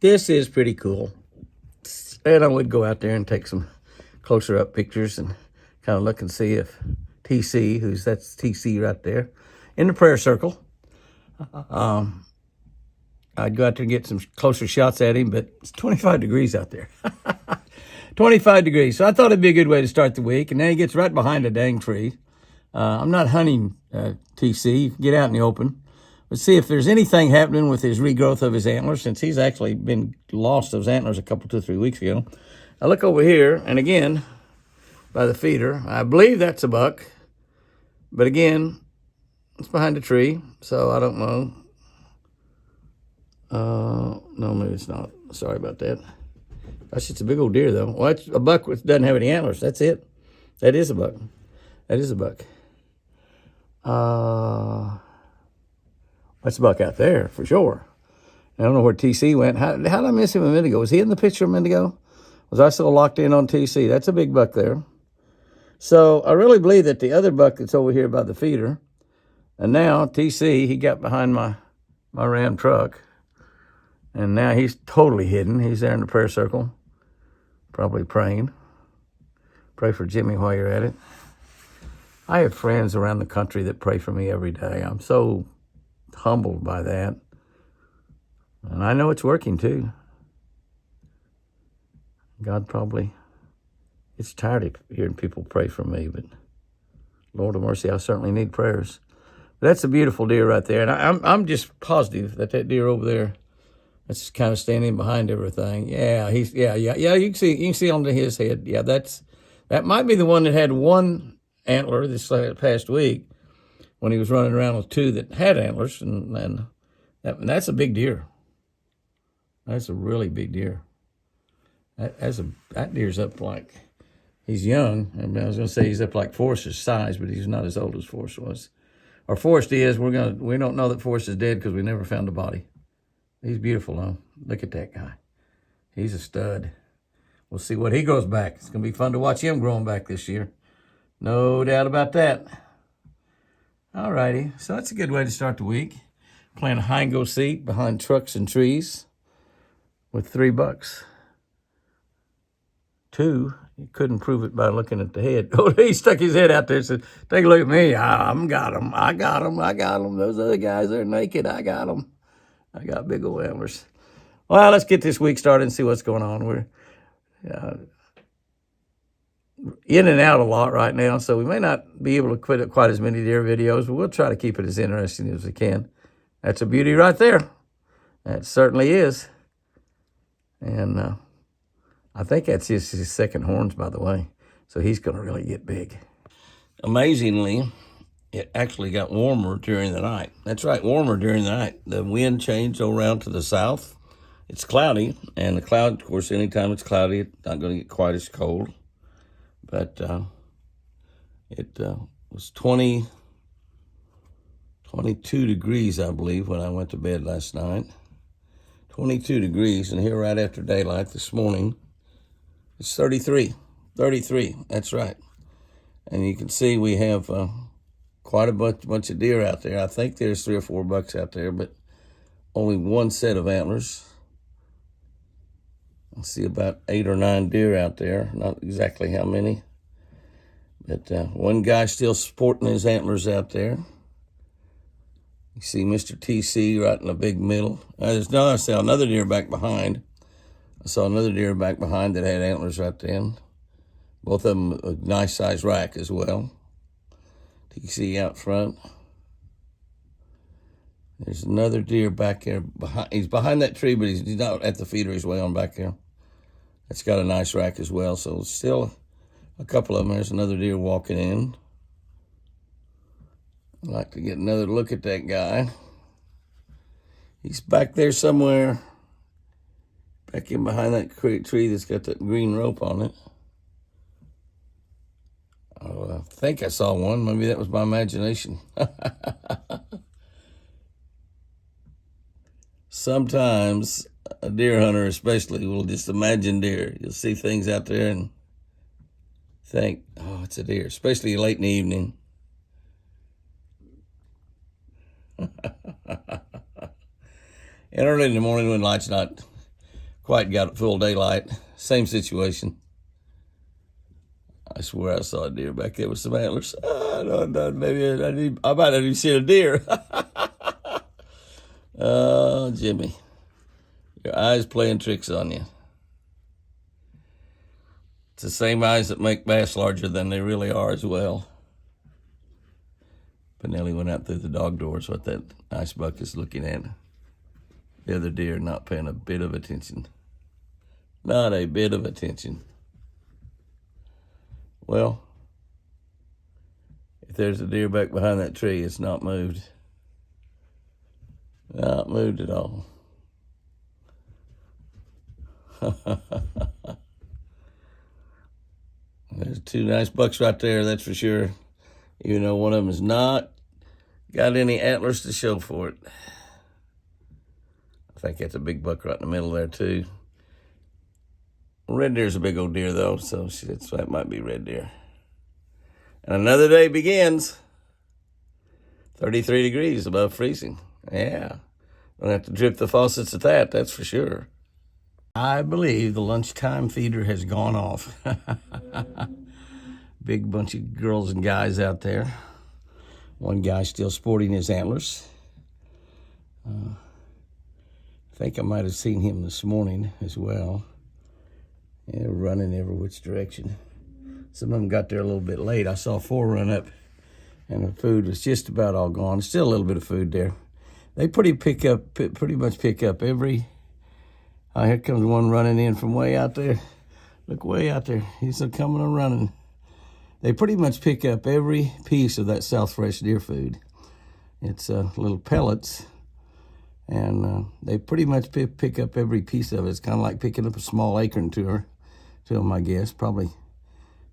This is pretty cool. And I would go out there and take some closer up pictures and kind of look and see if TC, that's TC right there, in the prayer circle. I'd go out there and get some closer shots at him, but it's 25 degrees out there. 25 degrees. So I thought it'd be a good way to start the week. And then he gets right behind a dang tree. I'm not hunting TC. You can get out in the open. Let's see if there's anything happening with his regrowth of his antlers, since he's actually been lost those antlers a couple, 2 or 3 weeks ago. I look over here, and again, by the feeder, I believe that's a buck. But again, it's behind a tree, so I don't know. No, maybe it's not. Sorry about that. Gosh, it's a big old deer, though. Well, it's a buck that doesn't have any antlers. That's it. That is a buck. That is a buck. That's a buck out there, for sure. I don't know where TC went. How did I miss him a minute ago? Was he in the picture a minute ago? Was I still locked in on TC? That's a big buck there. So I really believe that the other buck that's over here by the feeder, and now TC, he got behind my Ram truck, and now he's totally hidden. He's there in the prayer circle, probably praying. Pray for Jimmy while you're at it. I have friends around the country that pray for me every day. I'm so humbled by that. And I know it's working too. God probably gets tired of hearing people pray for me, but Lord of mercy, I certainly need prayers. But that's a beautiful deer right there. And I'm just positive that deer over there, that's kind of standing behind everything. Yeah, you can see onto his head. Yeah, that might be the one that had one antler this past week when he was running around with 2 that had antlers, and that's a big deer. That's a really big deer. That deer's up like, he's young. I mean, I was going to say he's up like Forrest's size, but he's not as old as Forrest was. Or Forrest is. We don't know that Forrest is dead because we never found a body. He's beautiful, though. Look at that guy. He's a stud. We'll see what he grows back. It's going to be fun to watch him growing back this year. No doubt about that. All righty. So that's a good way to start the week. Playing a hide-and-go seat behind trucks and trees with 3 bucks. 2, you couldn't prove it by looking at the head. Oh, he stuck his head out there and said, take a look at me. I got them. I got them. Those other guys, they're naked. I got them. I got big old antlers. Well, let's get this week started and see what's going on. We're in and out a lot right now, so we may not be able to put up quite as many deer videos, but we'll try to keep it as interesting as we can. That's a beauty right there. That certainly is. And I think that's just his second horns, by the way. So he's going to really get big. Amazingly, it actually got warmer during the night. That's right, warmer during the night. The wind changed around to the south. It's cloudy, and the cloud, of course, anytime it's cloudy, it's not going to get quite as cold. But it was 22 degrees, I believe, when I went to bed last night. 22 degrees, and here right after daylight this morning, it's 33. 33, that's right. And you can see we have quite a bunch of deer out there. I think there's 3 or 4 bucks out there, but only 1 set of antlers. I see about 8 or 9 deer out there. Not exactly how many. But one guy still sporting his antlers out there. You see Mr. TC right in the big middle. I saw another deer back behind. I saw another deer back behind that had antlers right then. Both of them a nice size rack as well. TC out front. There's another deer back there. He's behind that tree, but he's not at the feeder. He's way on back there. It's got a nice rack as well. So still a couple of them. There's another deer walking in. I'd like to get another look at that guy. He's back there somewhere. Back in behind that tree that's got that green rope on it. Oh, I think I saw one. Maybe that was my imagination. Sometimes a deer hunter especially will just imagine deer. You'll see things out there and think, oh, it's a deer, especially late in the evening. And early in the morning when light's not quite got full daylight. Same situation. I swear I saw a deer back there with some antlers. No, maybe I might have even seen a deer. Oh, Jimmy. Your eyes playing tricks on you. It's the same eyes that make bass larger than they really are as well. Pinelli went out through the dog doors. What that nice buck is looking at. The other deer not paying a bit of attention. Not a bit of attention. Well, if there's a deer back behind that tree, it's not moved. Not moved at all. There's two nice bucks right there, that's for sure. Even though one of them has not got any antlers to show for it. I think that's a big buck right in the middle there, too. Red deer's a big old deer, though, so that might be red deer. And another day begins. 33 degrees above freezing. Yeah. Don't have to drip the faucets at that, that's for sure. I believe the lunchtime feeder has gone off. Big bunch of girls and guys out there. One guy still sporting his antlers. I think I might have seen him this morning as well. Yeah, running every which direction. Some of them got there a little bit late. I saw 4 run up, and the food was just about all gone. Still a little bit of food there. They pretty much pick up every. Oh, here comes one running in from way out there. Look way out there. He's coming and running. They pretty much pick up every piece of that South Fresh deer food. It's little pellets, and they pretty much pick up every piece of it. It's kind of like picking up a small acorn to them, I guess. Probably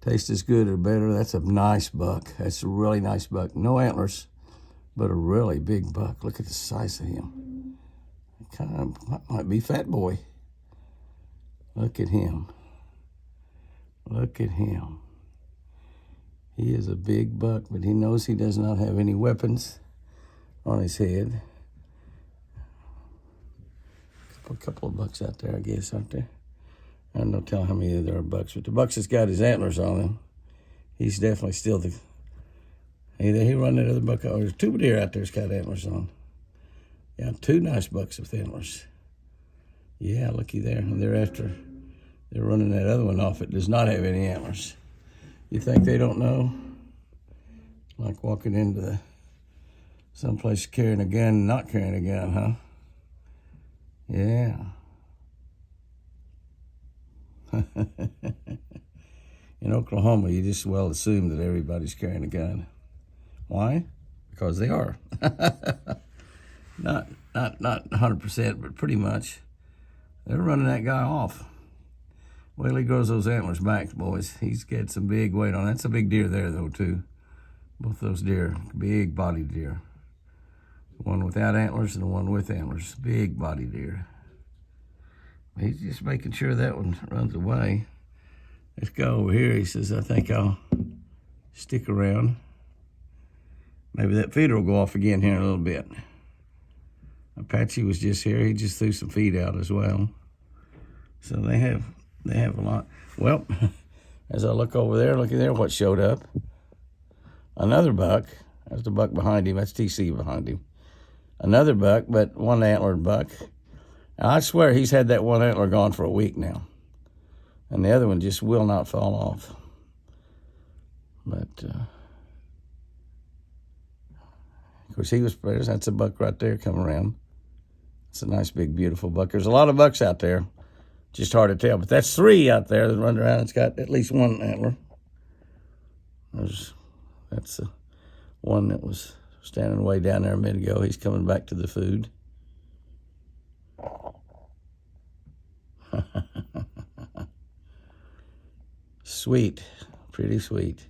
tastes as good or better. That's a nice buck. That's a really nice buck. No antlers, but a really big buck. Look at the size of him. Kind of might be Fat Boy. Look at him. Look at him. He is a big buck, but he knows he does not have any weapons on his head. A couple of bucks out there, I guess, aren't there? I don't tell how many there are bucks, but the bucks that's got his antlers on him, he's definitely still the. Hey, he run that other buck. Oh, there's 2 deer out there that's got antlers on. Yeah, 2 nice bucks with antlers. Yeah, looky there. And they're running that other one off. It does not have any antlers. You think they don't know? Like walking into someplace carrying a gun and not carrying a gun, huh? Yeah. In Oklahoma, you just well assume that everybody's carrying a gun. Why? Because they are. Not 100%, but pretty much. They're running that guy off. Well, he grows those antlers back, boys. He's got some big weight on. That's a big deer there, though, too. Both those deer, big body deer. The one without antlers and the one with antlers. Big body deer. He's just making sure that one runs away. Let's go over here. He says, I think I'll stick around. Maybe that feeder will go off again here in a little bit. Apache was just here. He just threw some feed out as well. So they have a lot. Well, as I look over there, look at there what showed up. Another buck. That's the buck behind him. That's TC behind him. Another buck, but one antlered buck. Now, I swear he's had that one antler gone for a week now. And the other one just will not fall off. But, of course, that's a buck right there coming around. It's a nice, big, beautiful buck. There's a lot of bucks out there. Just hard to tell. But that's 3 out there that run around. It's got at least one antler. That's the one that was standing way down there a minute ago. He's coming back to the food. Sweet. Pretty sweet.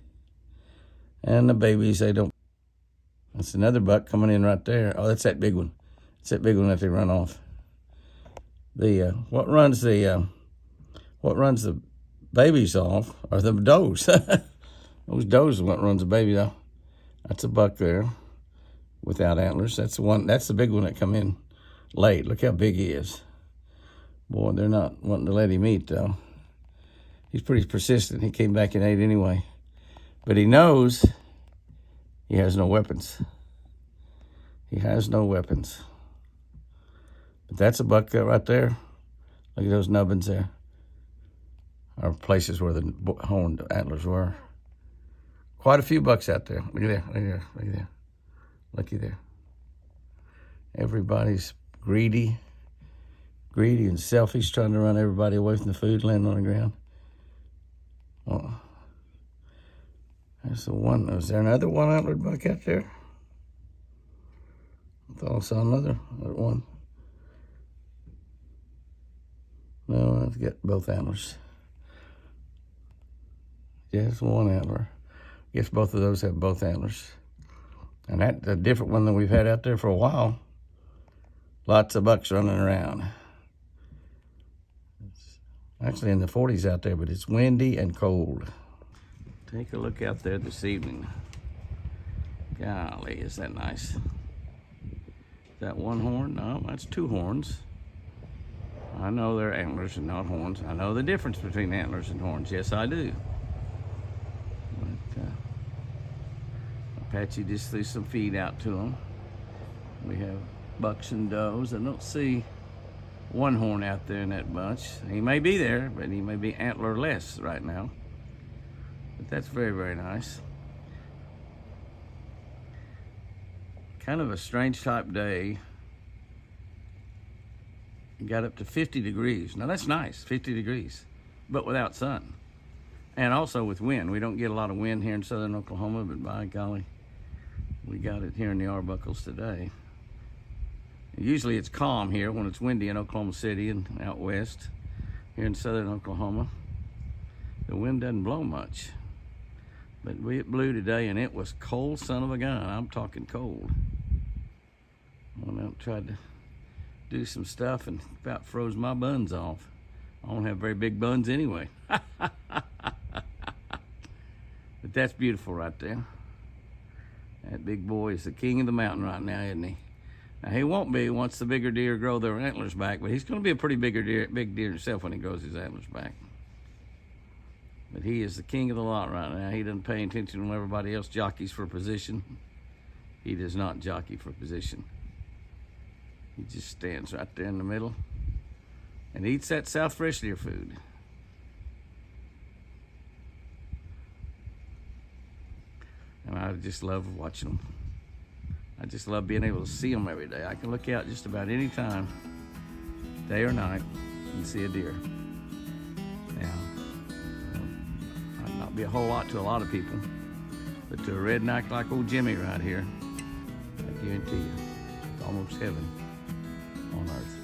And the babies, they don't. That's another buck coming in right there. Oh, that's that big one. It's that big one that they run off. What runs the babies off are the does. Those does are what runs the baby off. That's a buck there without antlers. That's the one. That's the big one that come in late. Look how big he is. Boy, they're not wanting to let him eat, though. He's pretty persistent. He came back and ate anyway. But he knows he has no weapons. He has no weapons. But that's a buck right there. Look at those nubbins there. Are places where the horned antlers were. Quite a few bucks out there. Look at there, look at there, look at there. Looky there. Everybody's greedy and selfish, trying to run everybody away from the food, landing on the ground. Well, there's the one. Was there another one-antlered buck out there? I thought I saw another one. No, I've got both antlers. Yeah, it's one antler. I guess both of those have both antlers. And that's a different one than we've had out there for a while. Lots of bucks running around. It's actually in the 40s out there, but it's windy and cold. Take a look out there this evening. Golly, is that nice? Is that one horn? No, that's two horns. I know they're antlers and not horns. I know the difference between antlers and horns. Yes, I do. But Apache just threw some feed out to them. We have bucks and does. I don't see one horn out there in that bunch. He may be there, but he may be antlerless right now. But that's very, very nice. Kind of a strange type day. It got up to 50 degrees. Now that's nice, 50 degrees, but without sun. And also with wind. We don't get a lot of wind here in southern Oklahoma, but by golly, we got it here in the Arbuckles today. Usually it's calm here when it's windy in Oklahoma City and out west. Here in southern Oklahoma, the wind doesn't blow much. But it blew today, and it was cold son of a gun. I'm talking cold. I went out and tried to do some stuff and about froze my buns off. I don't have very big buns anyway. But that's beautiful right there. That big boy is the king of the mountain right now, isn't he? Now, he won't be once the bigger deer grow their antlers back, but he's going to be a pretty big deer himself when he grows his antlers back. But he is the king of the lot right now. He doesn't pay attention when everybody else jockeys for position. He does not jockey for position. He just stands right there in the middle and eats that South Fresh deer food. And I just love watching them. I just love being able to see them every day. I can look out just about any time, day or night, and see a deer. Now, might not be a whole lot to a lot of people, but to a redneck like old Jimmy right here, I guarantee you, it's almost heaven on earth.